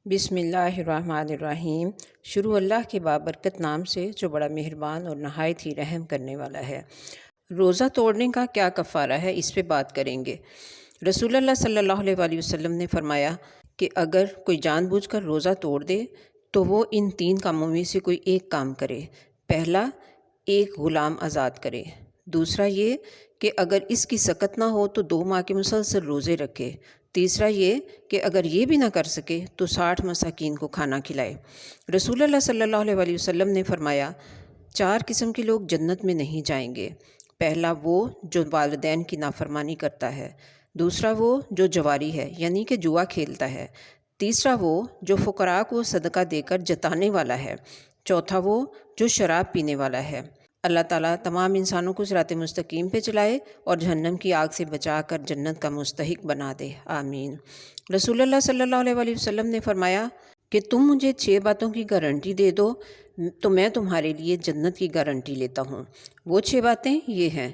بسم اللہ الرحمن الرحیم۔ شروع اللہ کے بابرکت نام سے جو بڑا مہربان اور نہایت ہی رحم کرنے والا ہے۔ روزہ توڑنے کا کیا کفارہ ہے، اس پہ بات کریں گے۔ رسول اللہ صلی اللہ علیہ وآلہ وسلم نے فرمایا کہ اگر کوئی جان بوجھ کر روزہ توڑ دے تو وہ ان 3 کاموں میں سے کوئی ایک کام کرے۔ پہلا، ایک غلام آزاد کرے۔ دوسرا یہ کہ اگر اس کی سکت نہ ہو تو 2 ماہ کے مسلسل روزے رکھے۔ تیسرا یہ کہ اگر یہ بھی نہ کر سکے تو 60 مساکین کو کھانا کھلائے۔ رسول اللہ صلی اللہ علیہ وآلہ وسلم نے فرمایا 4 قسم کے لوگ جنت میں نہیں جائیں گے۔ پہلا وہ جو والدین کی نافرمانی کرتا ہے، دوسرا وہ جو جواری ہے یعنی کہ جوا کھیلتا ہے، تیسرا وہ جو فقراء کو صدقہ دے کر جتانے والا ہے، چوتھا وہ جو شراب پینے والا ہے۔ اللہ تعالیٰ تمام انسانوں کو صراط مستقیم پہ چلائے اور جہنم کی آگ سے بچا کر جنت کا مستحق بنا دے، آمین۔ رسول اللہ صلی اللہ علیہ وآلہ وسلم نے فرمایا کہ تم مجھے 6 باتوں کی گارنٹی دے دو تو میں تمہارے لیے جنت کی گارنٹی لیتا ہوں۔ وہ 6 باتیں یہ ہیں: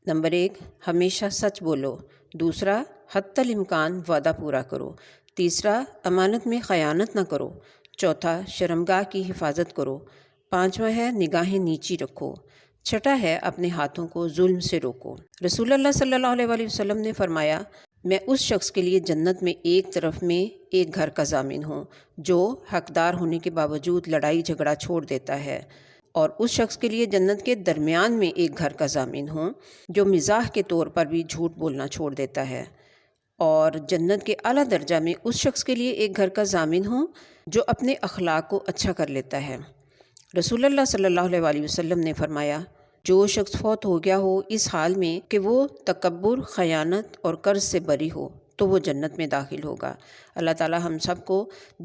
نمبر 1، ہمیشہ سچ بولو۔ دوسرا، حتی الامکان وعدہ پورا کرو۔ تیسرا، امانت میں خیانت نہ کرو۔ چوتھا، شرمگاہ کی حفاظت کرو۔ پانچواں ہے نگاہیں نیچی رکھو۔ چھٹا ہے اپنے ہاتھوں کو ظلم سے روکو۔ رسول اللہ صلی اللہ علیہ وآلہ وسلم نے فرمایا میں اس شخص کے لیے جنت میں ایک طرف میں ایک گھر کا ضامن ہوں جو حقدار ہونے کے باوجود لڑائی جھگڑا چھوڑ دیتا ہے، اور اس شخص کے لیے جنت کے درمیان میں ایک گھر کا ضامن ہوں جو مزاح کے طور پر بھی جھوٹ بولنا چھوڑ دیتا ہے، اور جنت کے اعلیٰ درجہ میں اس شخص کے لیے ایک گھر کا ضامن ہوں جو اپنے اخلاق کو اچھا کر لیتا ہے۔ رسول اللہ صلی اللہ علیہ وآلہ وسلم نے فرمایا جو شخص فوت ہو گیا ہو اس حال میں کہ وہ تکبر، خیانت اور قرض سے بری ہو تو وہ جنت میں داخل ہوگا۔ اللہ تعالی ہم سب کو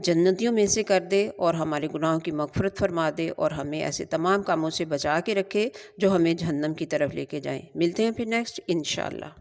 جنتیوں میں سے کر دے اور ہمارے گناہوں کی مغفرت فرما دے اور ہمیں ایسے تمام کاموں سے بچا کے رکھے جو ہمیں جہنم کی طرف لے کے جائیں۔ ملتے ہیں پھر نیکسٹ انشاءاللہ۔